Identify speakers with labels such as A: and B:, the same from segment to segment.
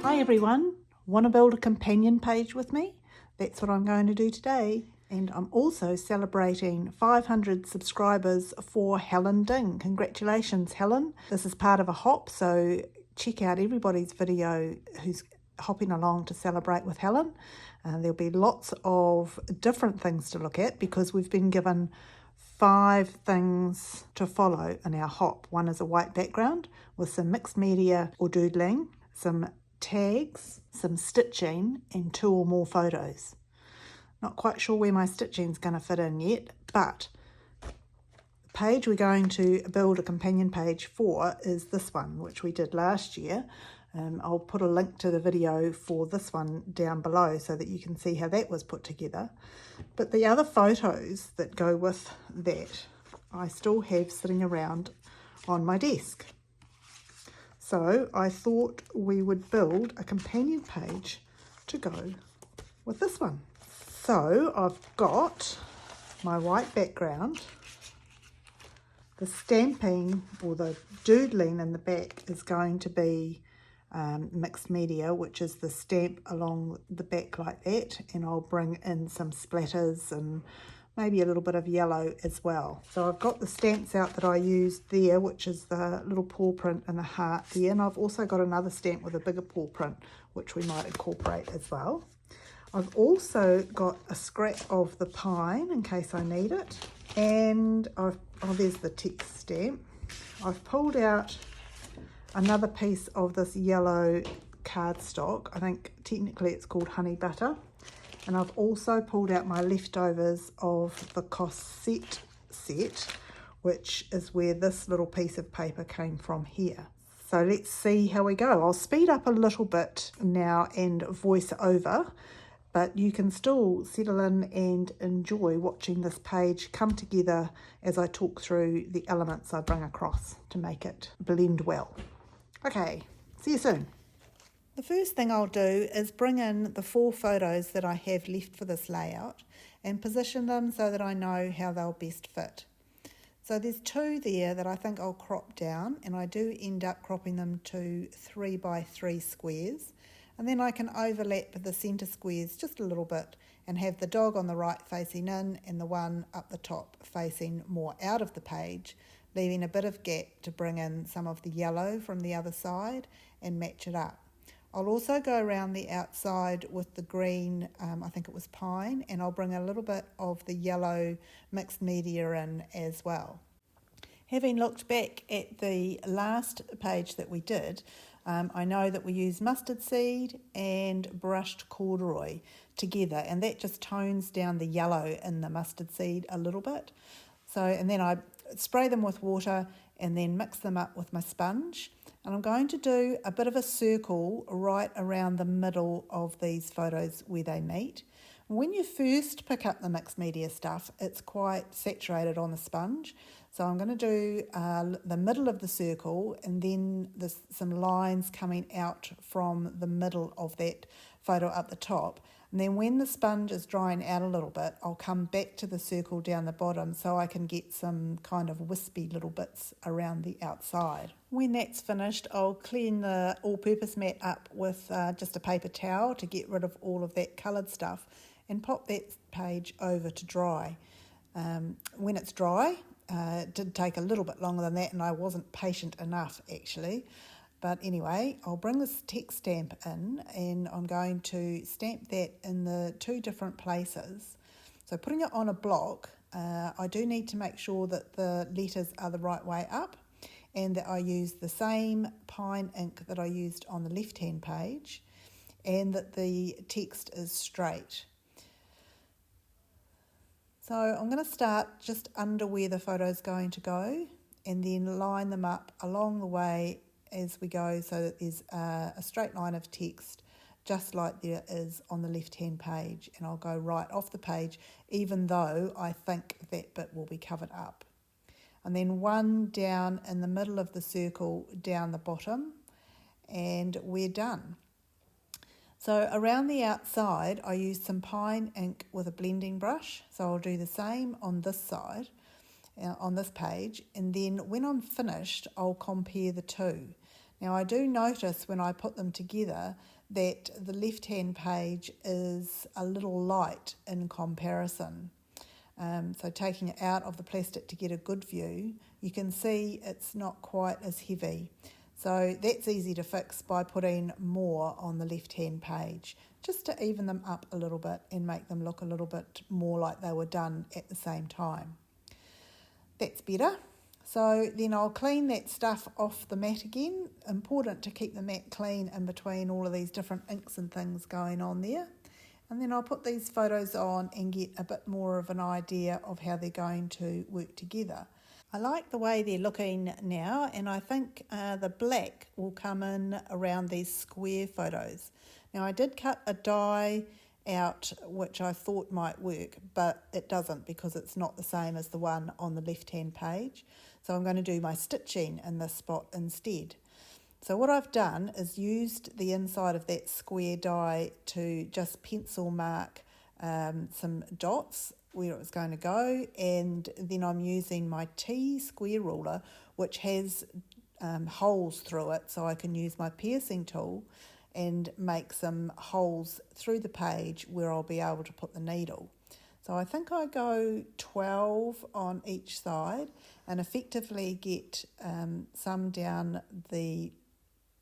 A: Hi everyone, want to build a companion page with me? That's what I'm going to do today. And I'm also celebrating 500 subscribers for Helen Ding. Congratulations, Helen. This is part of a hop, so check out everybody's video who's hopping along to celebrate with Helen. There'll be lots of different things to look at because we've been given 5 things to follow in our hop. One is a white background with some mixed media or doodling, some tags, some stitching, and 2 or more photos. Not quite sure where my stitching is going to fit in yet, but the page we're going to build a companion page for is this one, which we did last year. I'll put a link to the video for this one down below so that you can see how that was put together. But the other photos that go with that, I still have sitting around on my desk. So I thought we would build a companion page to go with this one. So I've got my white background. The stamping or the doodling in the back is going to be mixed media, which is the stamp along the back like that, and I'll bring in some splatters and maybe a little bit of yellow as well. So I've got the stamps out that I used there, which is the little paw print and the heart there, and I've also got another stamp with a bigger paw print which we might incorporate as well. I've also got a scrap of the pine in case I need it, and there's the text stamp. I've pulled out another piece of this yellow cardstock. I think technically it's called honey butter. And I've also pulled out my leftovers of the cassette set, which is where this little piece of paper came from here. So let's see how we go. I'll speed up a little bit now and voice over, but you can still settle in and enjoy watching this page come together as I talk through the elements I bring across to make it blend well. Okay, see you soon. The first thing I'll do is bring in the 4 photos that I have left for this layout and position them so that I know how they'll best fit. So there's 2 there that I think I'll crop down, and I do end up cropping them to 3 by 3 squares, and then I can overlap the centre squares just a little bit and have the dog on the right facing in and the one up the top facing more out of the page, leaving a bit of gap to bring in some of the yellow from the other side and match it up. I'll also go around the outside with the green, I think it was pine, and I'll bring a little bit of the yellow mixed media in as well. Having looked back at the last page that we did, I know that we used mustard seed and brushed corduroy together, and that just tones down the yellow in the mustard seed a little bit. So, and then I spray them with water and then mix them up with my sponge. And I'm going to do a bit of a circle right around the middle of these photos where they meet. When you first pick up the mixed media stuff, it's quite saturated on the sponge. So I'm going to do the middle of the circle and then some lines coming out from the middle of that photo up the top. And then when the sponge is drying out a little bit, I'll come back to the circle down the bottom so I can get some kind of wispy little bits around the outside. When that's finished, I'll clean the all-purpose mat up with just a paper towel to get rid of all of that coloured stuff and pop that page over to dry. When it's dry, it did take a little bit longer than that, and I wasn't patient enough actually. But anyway, I'll bring this text stamp in and I'm going to stamp that in the 2 different places. So putting it on a block, I do need to make sure that the letters are the right way up and that I use the same pine ink that I used on the left-hand page and that the text is straight. So I'm going to start just under where the photo is going to go and then line them up along the way as we go so that there's a straight line of text just like there is on the left hand page, and I'll go right off the page even though I think that bit will be covered up. And then 1 down in the middle of the circle down the bottom, and we're done. So around the outside I used some pine ink with a blending brush, so I'll do the same on this side on this page, and then when I'm finished I'll compare the 2. Now I do notice when I put them together that the left-hand page is a little light in comparison. So taking it out of the plastic to get a good view, you can see it's not quite as heavy. So that's easy to fix by putting more on the left-hand page, just to even them up a little bit and make them look a little bit more like they were done at the same time. That's better. So then I'll clean that stuff off the mat again. Important to keep the mat clean in between all of these different inks and things going on there. And then I'll put these photos on and get a bit more of an idea of how they're going to work together. I like the way they're looking now, and I think the black will come in around these square photos. Now I did cut a die out which I thought might work, but it doesn't because it's not the same as the one on the left hand page. So I'm going to do my stitching in this spot instead. So what I've done is used the inside of that square die to just pencil mark some dots where it was going to go, and then I'm using my T square ruler which has holes through it, so I can use my piercing tool and make some holes through the page where I'll be able to put the needle. So I think I go 12 on each side and effectively get some down the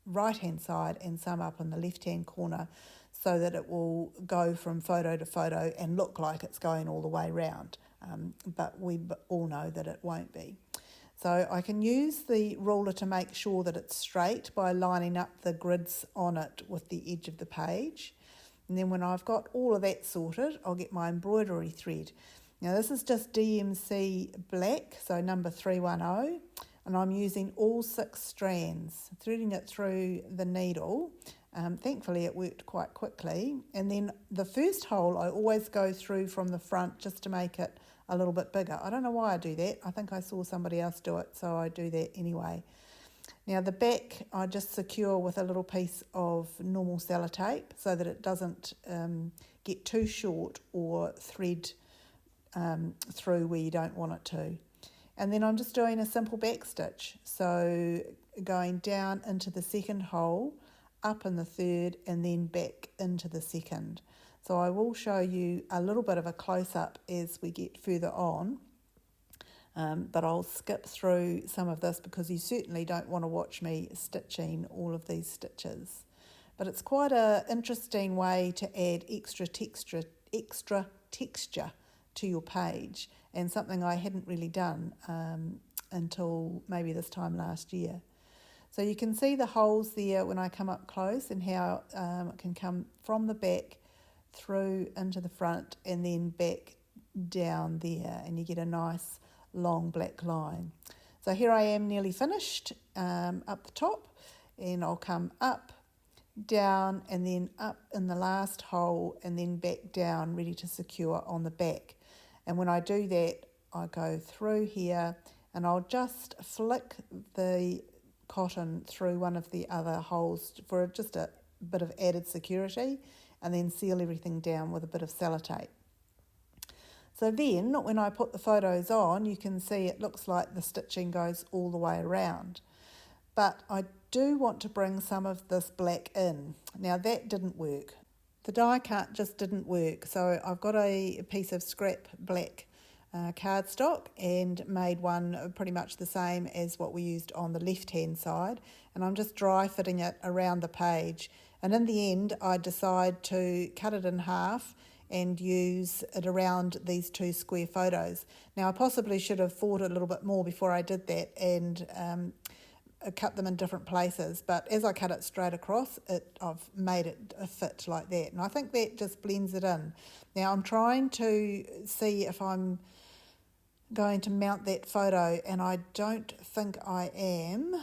A: right hand side and some up in the left hand corner, so that it will go from photo to photo and look like it's going all the way round, but we all know that it won't be. So I can use the ruler to make sure that it's straight by lining up the grids on it with the edge of the page. And then when I've got all of that sorted, I'll get my embroidery thread. Now this is just DMC black, so number 310, and I'm using all 6 strands, threading it through the needle. Thankfully it worked quite quickly. And then the first hole I always go through from the front just to make it a little bit bigger. I don't know why I do that. I think I saw somebody else do it, so I do that anyway. Now the back I just secure with a little piece of normal sellotape so that it doesn't get too short or thread through where you don't want it to. And then I'm just doing a simple back stitch, so going down into the second hole, up in the third, and then back into the second. So I will show you a little bit of a close-up as we get further on, but I'll skip through some of this because you certainly don't want to watch me stitching all of these stitches. But it's quite an interesting way to add extra texture to your page, and something I hadn't really done until maybe this time last year. So you can see the holes there when I come up close, and how it can come from the back through into the front and then back down there, and you get a nice long black line. So here I am nearly finished up the top, and I'll come up, down, and then up in the last hole and then back down, ready to secure on the back. And when I do that, I go through here and I'll just flick the cotton through one of the other holes for just a bit of added security, and then seal everything down with a bit of sellotape. So then when I put the photos on, you can see it looks like the stitching goes all the way around. But I do want to bring some of this black in. Now that didn't work. The die cut just didn't work, so I've got a piece of scrap black cardstock and made one pretty much the same as what we used on the left hand side, and I'm just dry fitting it around the page. And in the end I decide to cut it in half and use it around these 2 square photos. Now I possibly should have thought a little bit more before I did that and cut them in different places, but as I cut it straight across, I've made it a fit like that, and I think that just blends it in. Now I'm trying to see if I'm going to mount that photo, and I don't think I am,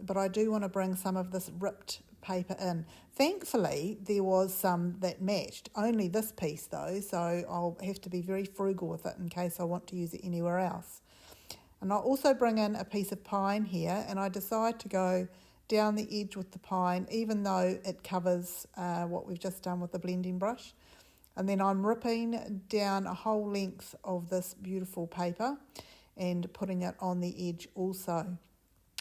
A: but I do want to bring some of this ripped paper in. Thankfully there was some that matched, only this piece though, so I'll have to be very frugal with it in case I want to use it anywhere else. And I'll also bring in a piece of pine here, and I decide to go down the edge with the pine, even though it covers what we've just done with the blending brush. And then I'm ripping down a whole length of this beautiful paper and putting it on the edge also.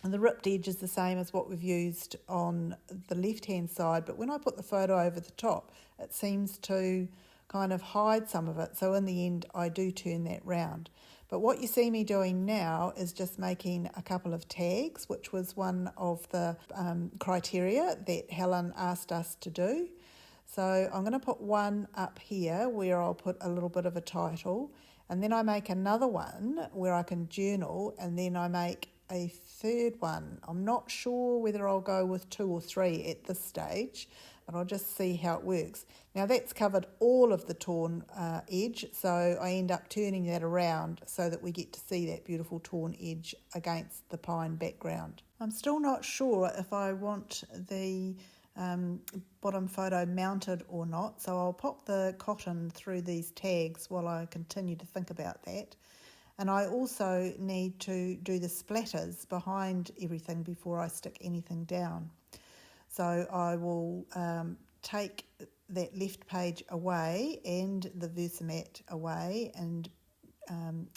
A: And the ripped edge is the same as what we've used on the left-hand side, but when I put the photo over the top, it seems to kind of hide some of it. So in the end, I do turn that round. But what you see me doing now is just making a couple of tags, which was one of the criteria that Helen asked us to do. So I'm going to put one up here where I'll put a little bit of a title, and then I make another one where I can journal, and then I make a third one. I'm not sure whether I'll go with 2 or 3 at this stage, but I'll just see how it works. Now that's covered all of the torn edge, so I end up turning that around so that we get to see that beautiful torn edge against the pine background. I'm still not sure if I want the bottom photo mounted or not, so I'll pop the cotton through these tags while I continue to think about that. And I also need to do the splatters behind everything before I stick anything down. So I will take that left page away and the Versamat away and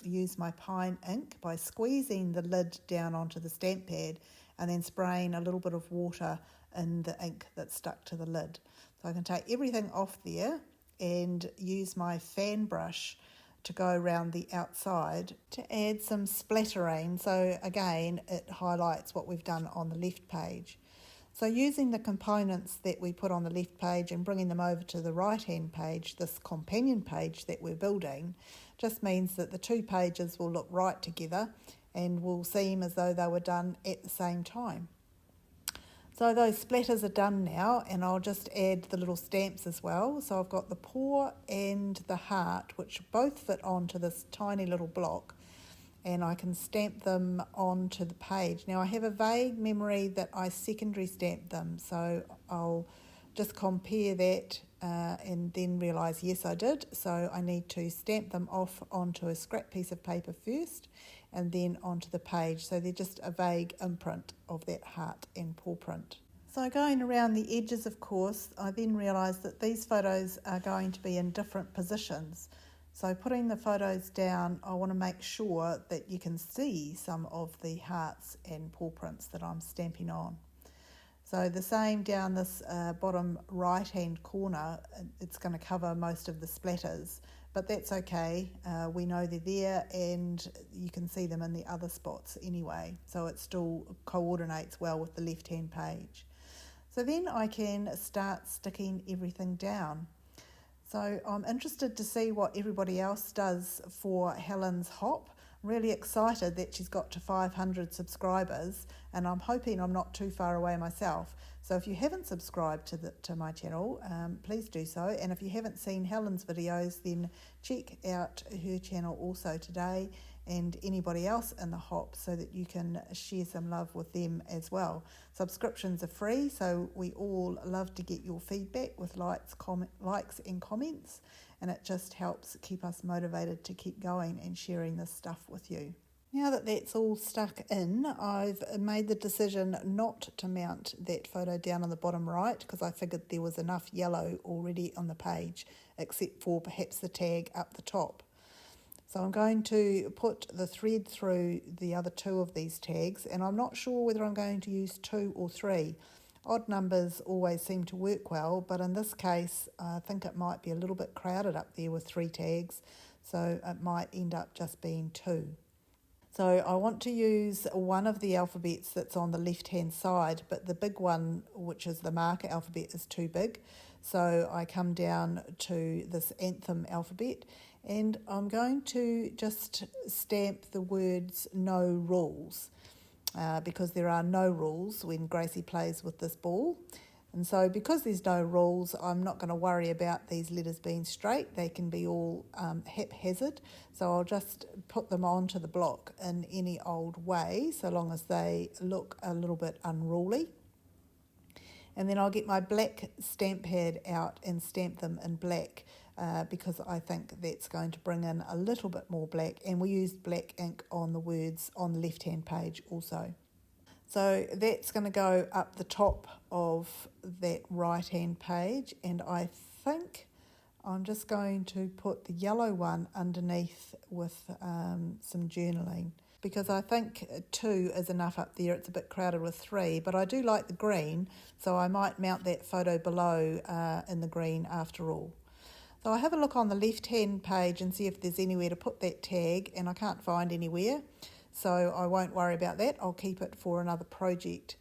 A: use my pine ink by squeezing the lid down onto the stamp pad and then spraying a little bit of water in the ink that's stuck to the lid. So I can take everything off there and use my fan brush to go around the outside to add some splattering, so again it highlights what we've done on the left page. So using the components that we put on the left page and bringing them over to the right hand page, this companion page that we're building, just means that the 2 pages will look right together and will seem as though they were done at the same time. So those splatters are done now, and I'll just add the little stamps as well. So I've got the paw and the heart, which both fit onto this tiny little block, and I can stamp them onto the page. Now I have a vague memory that I secondary stamped them, so I'll just compare that and then realise, yes, I did. So I need to stamp them off onto a scrap piece of paper first and then onto the page. So they're just a vague imprint of that heart and paw print. So going around the edges, of course, I then realised that these photos are going to be in different positions. So putting the photos down, I want to make sure that you can see some of the hearts and paw prints that I'm stamping on. So the same down this bottom right hand corner, it's going to cover most of the splatters, but that's okay. We know they're there and you can see them in the other spots anyway, so it still coordinates well with the left hand page. So then I can start sticking everything down. So I'm interested to see what everybody else does for Helen's hop. I'm really excited that she's got to 500 subscribers, and I'm hoping I'm not too far away myself. So if you haven't subscribed to my channel, please do so. And if you haven't seen Helen's videos, then check out her channel also today, and anybody else in the hop, so that you can share some love with them as well. Subscriptions are free, so we all love to get your feedback with likes and comments, and it just helps keep us motivated to keep going and sharing this stuff with you. Now that that's all stuck in, I've made the decision not to mount that photo down on the bottom right, because I figured there was enough yellow already on the page, except for perhaps the tag up the top. So I'm going to put the thread through the other 2 of these tags, and I'm not sure whether I'm going to use 2 or 3. Odd numbers always seem to work well, but in this case I think it might be a little bit crowded up there with 3 tags, so it might end up just being 2. So I want to use one of the alphabets that's on the left hand side, but the big one, which is the marker alphabet, is too big. So I come down to this anthem alphabet, and I'm going to just stamp the words "no rules" because there are no rules when Gracie plays with this ball. And so because there's no rules, I'm not going to worry about these letters being straight. They can be all haphazard. So I'll just put them onto the block in any old way, so long as they look a little bit unruly. And then I'll get my black stamp pad out and stamp them in black because I think that's going to bring in a little bit more black. And we used black ink on the words on the left-hand page also. So that's going to go up the top of that right-hand page, and I think I'm just going to put the yellow one underneath with some journaling. because I think 2 is enough up there. It's a bit crowded with 3, but I do like the green, so I might mount that photo below in the green after all. So I have a look on the left-hand page and see if there's anywhere to put that tag, and I can't find anywhere, so I won't worry about that. I'll keep it for another project.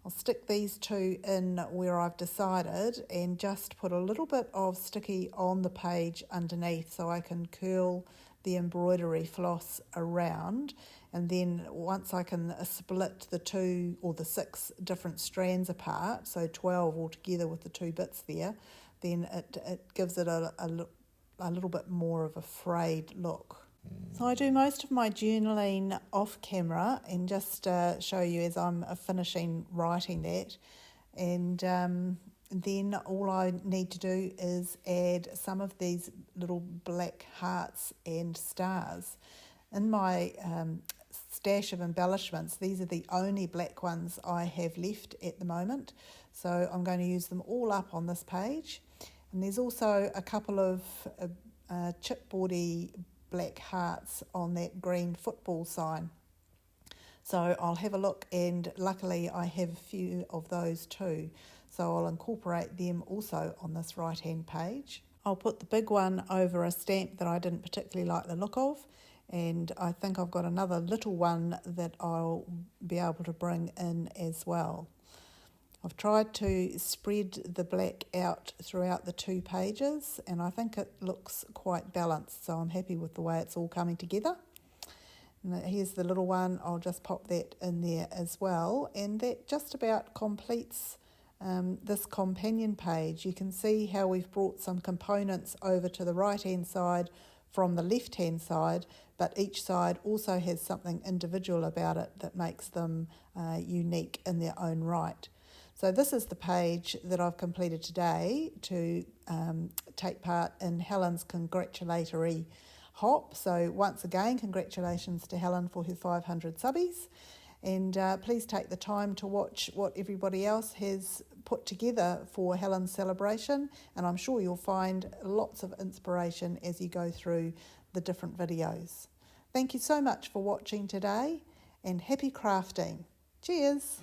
A: I'll stick these 2 in where I've decided and just put a little bit of sticky on the page underneath so I can curl the embroidery floss around, and then once I can split the 2 or the 6 different strands apart, so 12 altogether with the 2 bits there, then it gives it a little bit more of a frayed look. So I do most of my journaling off camera and just show you as I'm finishing writing that, and then all I need to do is add some of these little black hearts and stars. In my stash of embellishments, these are the only black ones I have left at the moment, so I'm going to use them all up on this page. And there's also a couple of chipboardy black hearts on that green football sign. So I'll have a look, and luckily I have a few of those too. So I'll incorporate them also on this right hand page. I'll put the big one over a stamp that I didn't particularly like the look of, and I think I've got another little one that I'll be able to bring in as well. I've tried to spread the black out throughout the 2 pages, and I think it looks quite balanced, so I'm happy with the way it's all coming together. And here's the little one. I'll just pop that in there as well, and that just about completes this companion page. You can see how we've brought some components over to the right hand side from the left hand side, but each side also has something individual about it that makes them unique in their own right. So this is the page that I've completed today to take part in Helen's congratulatory hop. So once again, congratulations to Helen for her 500 subbies. And please take the time to watch what everybody else has put together for Helen's celebration. And I'm sure you'll find lots of inspiration as you go through the different videos. Thank you so much for watching today, and happy crafting. Cheers!